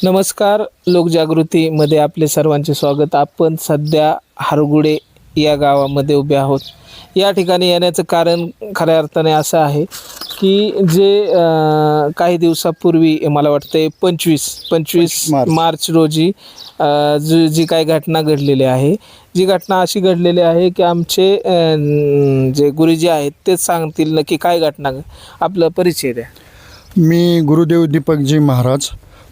नमस्कार. लोकजागृतीमध्ये आपले सर्वांचे स्वागत. आपण सध्या हरगुडे या गावामध्ये उभे आहोत. या ठिकाणी येण्याचं कारण खऱ्या अर्थाने असं आहे की जे काही दिवसापूर्वी मला वाटते 25 मार्च रोजी जी काही घटना घडलेली आहे, जी घटना अशी घडलेली आहे की आमचे जे गुरुजी आहेत तेच सांगतील नक्की काय घटना. आपलं परिचय द्या. मी गुरुदेव दीपकजी महाराज,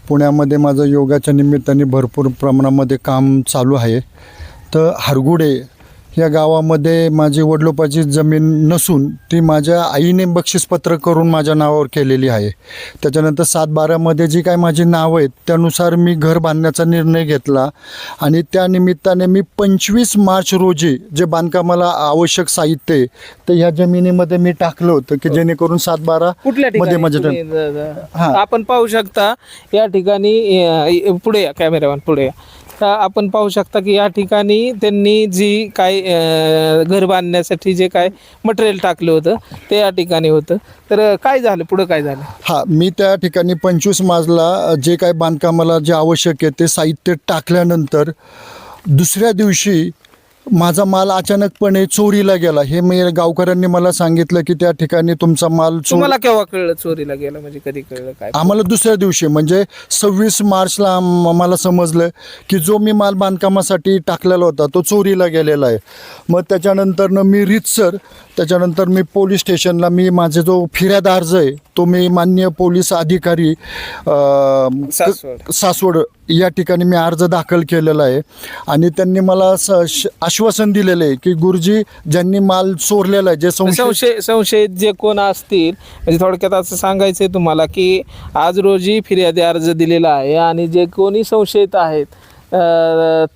पुण्यामध्ये माझं योगाच्या निमित्ताने भरपूर प्रमाणामध्ये काम चालू आहे. तर हरगुडे या गावामध्ये माझी वडिलोपाची जमीन नसून ती माझ्या आईने बक्षीसपत्र करून माझ्या नावावर केलेली आहे. त्याच्यानंतर 7/12मध्ये जी काय माझी नावं आहेत त्यानुसार मी घर बांधण्याचा निर्णय घेतला आणि त्या निमित्ताने मी 25 मार्च रोजी जे बांधकामाला आवश्यक साहित्य आहे तर ह्या जमिनीमध्ये मी टाकलं होतं की जेणेकरून 7/12 मध्ये माझ्या आपण पाहू शकता या ठिकाणी. पुढे या कॅमेरामॅन, पुढे या. आपण पाहू शकता की या ठिकाणी त्यांनी जी काय घर बांधण्यासाठी जे काय मटेरियल टाकलं होतं ते या ठिकाणी होतं. तर काय झालं पुढं, काय झालं? मी त्या ठिकाणी 25 मार्चला जे काय बांधकामाला जे आवश्यक आहे ते साहित्य टाकल्यानंतर दुसऱ्या दिवशी माझा माल अचानकपणे चोरीला गेला. हे मी गावकऱ्यांनी मला सांगितलं की त्या ठिकाणी तुमचा माल तुम्हाला केव्हा कळलं चोरीला गेला, म्हणजे कधी कळलं काय? आम्हाला दुसऱ्या दिवशी म्हणजे 26 मार्चला मला समजलं की जो मी माल बांधकामासाठी टाकलेला होता तो चोरीला गेलेला आहे. मग त्याच्यानंतरनं मी रीतसर त्याच्यानंतर मी पोलीस स्टेशनला माझे जो फिर्याद अर्ज आहे तो मी माननीय पोलीस अधिकारी सासवड या ठिकाणी मी अर्ज दाखल केलेला आहे. आणि त्यांनी मला आश्वासन दिलेलं आहे की गुरुजी ज्यांनी माल चोरलेला आहे, जे संशयित जे कोण असतील, म्हणजे थोडक्यात असं सांगायचं आहे तुम्हाला की आज रोजी फिर्यादी अर्ज दिलेला आहे आणि जे कोणी संशयित आहेत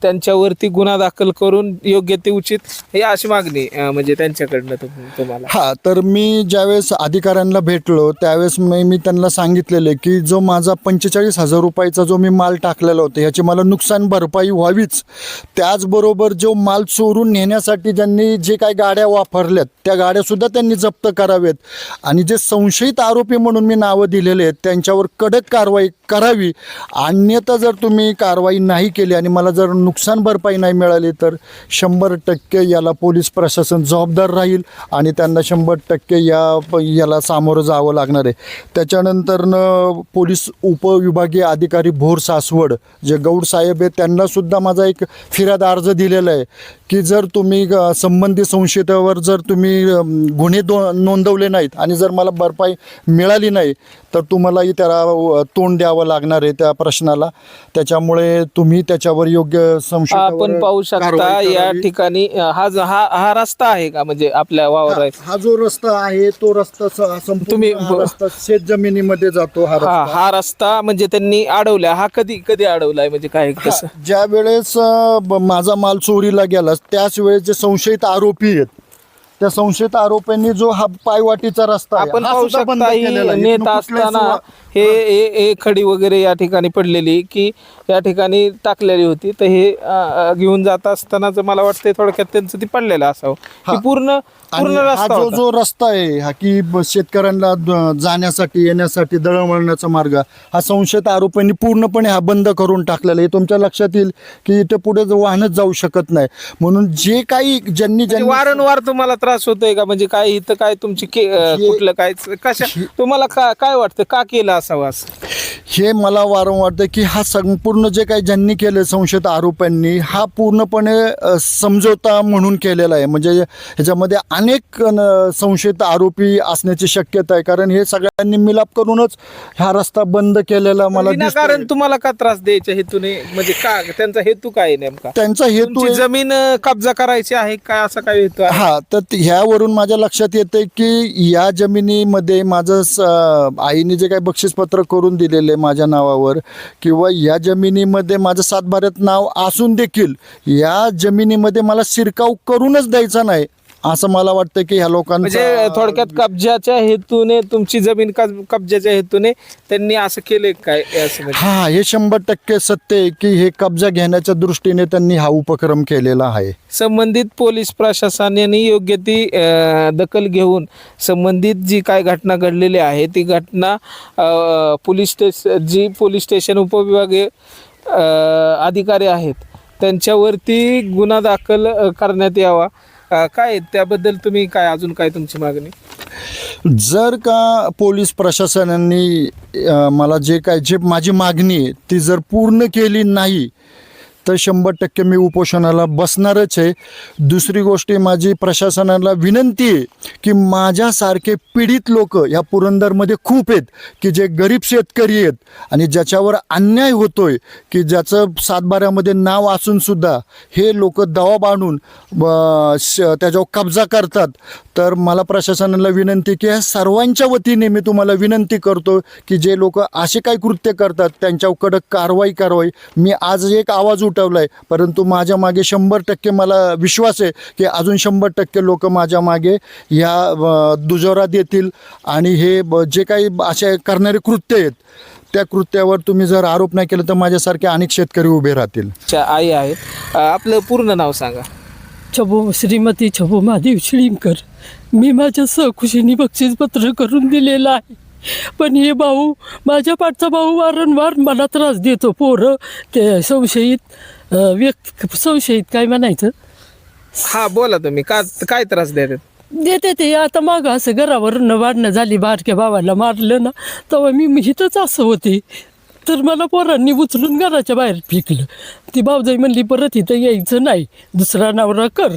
त्यांच्यावरती गुन्हा दाखल करून योग्य ते उचित ही अशी मागणी म्हणजे त्यांच्याकडनं तुम्हाला. तर मी ज्यावेळेस अधिकाऱ्यांना भेटलो त्यावेळेस मी त्यांना सांगितलेलं आहे की जो माझा 45,000 रुपयाचा जो मी माल टाकलेला होता ह्याची मला नुकसान भरपाई व्हावीच. त्याचबरोबर जो माल चोरून नेण्यासाठी ज्यांनी जे काही गाड्या वापरल्यात त्या गाड्यासुद्धा त्यांनी जप्त कराव्यात आणि जे संशयित आरोपी म्हणून मी नावं दिलेले आहेत त्यांच्यावर कडक कारवाई करावी. अन्यथा जर तुम्ही कारवाई नाही केली आणि मला जर नुकसान भरपाई नाही मिळाली तर 100% याला पोलीस प्रशासन जबाबदार राहील आणि त्यांना 100% याला सामोरं जावं लागणार आहे. त्याच्यानंतरनं पोलीस उपविभागीय अधिकारी भोर सासवड जे गौड साहेब आहेत त्यांनासुद्धा माझा एक फिर्याद अर्ज दिलेला आहे की जर तुम्ही संबंधित संशयितावर जर तुम्ही गुन्हे नोंदवले नाहीत आणि जर मला भरपाई मिळाली नाही तर तुम्हालाही त्याला तोंड द्यावं लागणार आहे त्या प्रश्नाला. त्याच्यामुळे तुम्ही त्याच्यावर योग्य संशय. आपण पाहू शकता या ठिकाणी हा रस्ता आहे का, म्हणजे आपल्या वावर आहे हा जो रस्ता आहे तो रस्ता तुम्ही शेत जमिनीमध्ये जातो. हा रस्ता म्हणजे त्यांनी अडवला. हा कधी अडवलाय, म्हणजे काय कसं? ज्या वेळेस माझा माल चोरीला गेला त्याच वेळेस जे संशयित आरोपी आहेत त्या संशयित आरोपींनी जो हा पायवाटीचा रस्ता आपण पाहू शकता नेत असताना हे खडी वगैरे या ठिकाणी पडलेली की या ठिकाणी टाकलेली होती. तर हे घेऊन जात असतानाच मला वाटतं थोडक्यात त्यांचं ती पडलेलं असावं. पूर्ण रस्ता जो रस्ता आहे हा की शेतकऱ्यांना जाण्यासाठी येण्यासाठी दळणवळणाचा मार्ग हा संशयित आरोपींनी पूर्णपणे हा बंद करून टाकलेला आहे. तुमच्या लक्षात येईल की इथे पुढे वाहनच जाऊ शकत नाही. म्हणून जे काही ज्यांनी वारंवार तुम्हाला त्रास होतोय का, म्हणजे काय इथं काय तुमची कुठलं काय कशा तुम्हाला काय वाटतं का केलं असावं असं? हे मला वारंवार वाटतं की हा संपूर्ण जे काही ज्यांनी केलं संशयित आरोपांनी हा पूर्णपणे समझोता म्हणून केलेला आहे. म्हणजे ह्याच्यामध्ये अनेक संशयित आरोपी असण्याची शक्यता आहे, कारण हे सगळ्यांनी मिलाप करूनच हा रस्ता बंद केलेला मला दिसतो. कारण तुम्हाला का त्रास द्यायच्या हेतूने, म्हणजे का त्यांचा हेतू काय नेमका? त्यांचा हेतू जमीन कब्जा करायची आहे काय, असा काय हेतू? तर ह्यावरून माझ्या लक्षात येते की या जमिनीमध्ये माझं आईने जे काही बक्षीसपत्र करून दिलेले माझ्या नावावर किंवा या जमिनीमध्ये माझं 7/12 नाव असून देखील या जमिनीमध्ये मला शिरकाव करूनच द्यायचा नाही असं मला वाटतं की ह्या म्हणजे लोकांचा थोडक्यात कब्जाच्या हेतूने तुमची जमीन कब्जाच्या हेतूने त्यांनी असं केलंय काय असं म्हणजे? हा, हे 100% सत्य आहे की हे कब्जा घेण्याच्या दृष्टीने त्यांनी हा उपक्रम केलेला आहे. संबंधित पोलीस प्रशासनाने योग्य ती दखल घेऊन संबंधित जी काय घटना घडलेली आहे ती घटना पोलीस स्टेशन उपविभागीय अधिकारी आहेत त्यांच्यावरती गुन्हा दाखल करण्यात यावा. काय त्याबद्दल तुम्ही काय अजून काय तुमची मागणी? जर का पोलीस प्रशासनाने मला जे माझी मागणी आहे ती जर पूर्ण केली नाही तर 100% मी उपोषणाला बसणारच आहे. दुसरी गोष्ट माझी प्रशासनाला विनंती आहे की माझ्यासारखे पीडित लोक या पुरंदरमध्ये खूप आहेत की जे गरीब शेतकरी आहेत आणि ज्याच्यावर अन्याय होतोय की ज्याचं सातबाऱ्यामध्ये नाव असूनसुद्धा हे लोक दबाव आणून त्याच्यावर कब्जा करतात. तर मला प्रशासनाला विनंती की ह्या सर्वांच्या वतीने मी तुम्हाला विनंती करतो की जे लोक असे काही कृत्य करतात त्यांच्यावर कडक कारवाई. मी आज एक आवाज उठवला आहे परंतु माझ्या मागे 100% मला विश्वास आहे की अजून 100% लोक माझ्या मागे ह्या दुजोरा देतील आणि हे जे काही असे करणारे कृत्य आहेत त्या कृत्यावर तुम्ही जर आरोप नाही केला तर माझ्यासारखे अनेक शेतकरी उभे राहतील. आई आहेत, आपलं पूर्ण नाव सांगा. श्रीमती छबू महादेव शिळीमकर. मी माझ्या सहकुशीने बक्षीसपत्र करून दिलेलं आहे, पण हे भाऊ माझ्या पाठचा भाऊ वारंवार मला त्रास देतो. पोरं ते संशयित काय म्हणायचं हा बोला तुम्ही काय त्रास देतात? देते ते. आता मागं असं घरावरून वाढणं झाली, बारक्या भावाला मारलं ना तेव्हा मी हिथंच असं होते तर मला पोरांनी उचलून घराच्या बाहेर फेकलं. ती भाऊजाई म्हणली परत इथं यायचं नाही, दुसरा नवरा कर.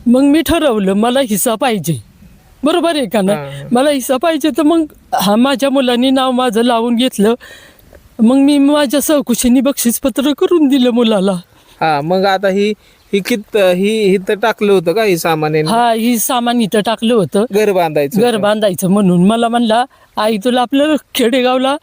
मग मी ठरवलं मला हिस्सा पाहिजे, बरोबर आहे का ना? मला हिस्सा पाहिजे तर मग माझ्या मुलांनी नाव माझं लावून घेतलं. मग मी माझ्या सहकुशीने बक्षीसपत्र करून दिलं मुलाला. हा, मग आता ही इथं टाकलं होतं का ही सामान? हा, ही सामान इथं टाकलं होतं घर बांधायचं घर बांधायचं म्हणून. मला म्हणला आई तुला आपलं खेडेगावला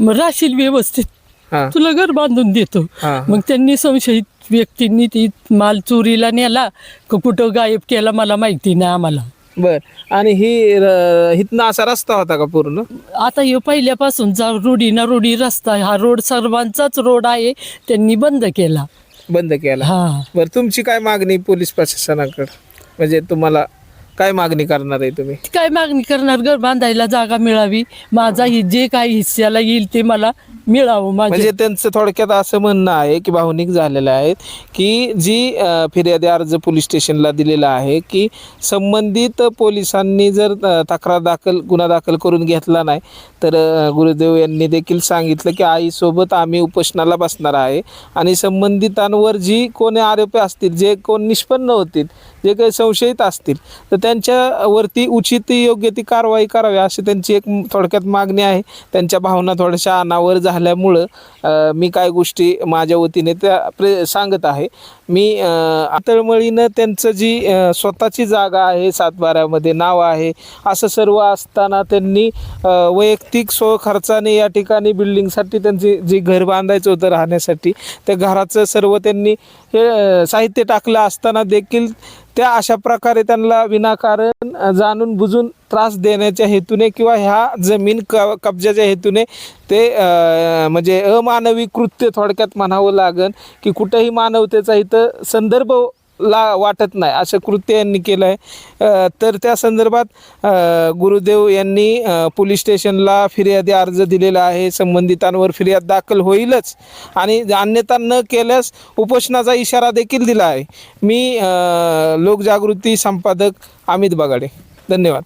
राहशील व्यवस्थित, हा. तुला घर बांधून देतो. हा. मग त्यांनी संशयित व्यक्तींनी ती माल चोरीला नेला का कुठं गायब केला मला माहिती नाही आम्हाला. बर, आणि इथनं असा रस्ता होता का पूर्ण? आता हे पहिल्यापासूनचा रोडी रस्ता, हा रोड सर्वांचाच रोड आहे, त्यांनी बंद केला. हा. बर, तुमची काय मागणी पोलीस प्रशासनाकडे? म्हणजे तुम्हाला काय मागणी करणार आहे तुम्ही? काय मागणी करणार? घर बांधायला जागा मिळावी, माझा जे काही हिस्स्याला येईल ते मला मिळावं. म्हणजे त्यांचं थोडक्यात असं म्हणणं आहे की भावनिक झालेलं आहे की जी फिर्यादी अर्ज पोलीस स्टेशनला दिलेला आहे की संबंधित पोलिसांनी जर गुन्हा दाखल करून घेतला नाही तर गुरुदेव यांनी देखील सांगितलं की आईसोबत आम्ही उपोषणाला बसणार आहे आणि संबंधितांवर जी कोणी आरोपी असतील, जे कोण निष्पन्न होतील, जे काही संशयित असतील तर त्यांच्यावरती उचित योग्य ती कारवाई करावी अशी त्यांची एक थोडक्यात मागणी आहे. त्यांच्या भावना थोड्याशा अनावर झाल्यामुळं मी काय गोष्टी माझ्या वतीने त्या सांगत आहे. मी तळमळीनं त्यांचं जी स्वतःची जागा आहे, सातबाऱ्यामध्ये नाव आहे, असं सर्व असताना त्यांनी वैयक्तिक खर्चाने या ठिकाणी बिल्डिंगसाठी त्यांची जी घर बांधायचं होतं राहण्यासाठी त्या घराचं सर्व त्यांनी हे साहित्य टाकलं असताना देखील त्या अशा प्रकारे त्यांना विनाकारण जाणून बुजून त्रास देण्याच्या हेतूने किंवा ह्या जमीन कब्जाच्या हेतूने ते म्हणजे अमानवी कृत्य थोडक्यात म्हणावं लागेल की कुठंही मानवतेचा इथं संदर्भ वाटत नाही असं कृत्य यांनी केलं आहे. तर त्या संदर्भात गुरुदेव यांनी पोलीस स्टेशनला फिर्यादी अर्ज दिलेला आहे. संबंधितांवर फिर्याद दाखल होईलच आणि अन्यथा न केल्यास उपोषणाचा इशारा देखील दिला आहे. मी लोकजागृती संपादक अमित बगाडे. धन्यवाद.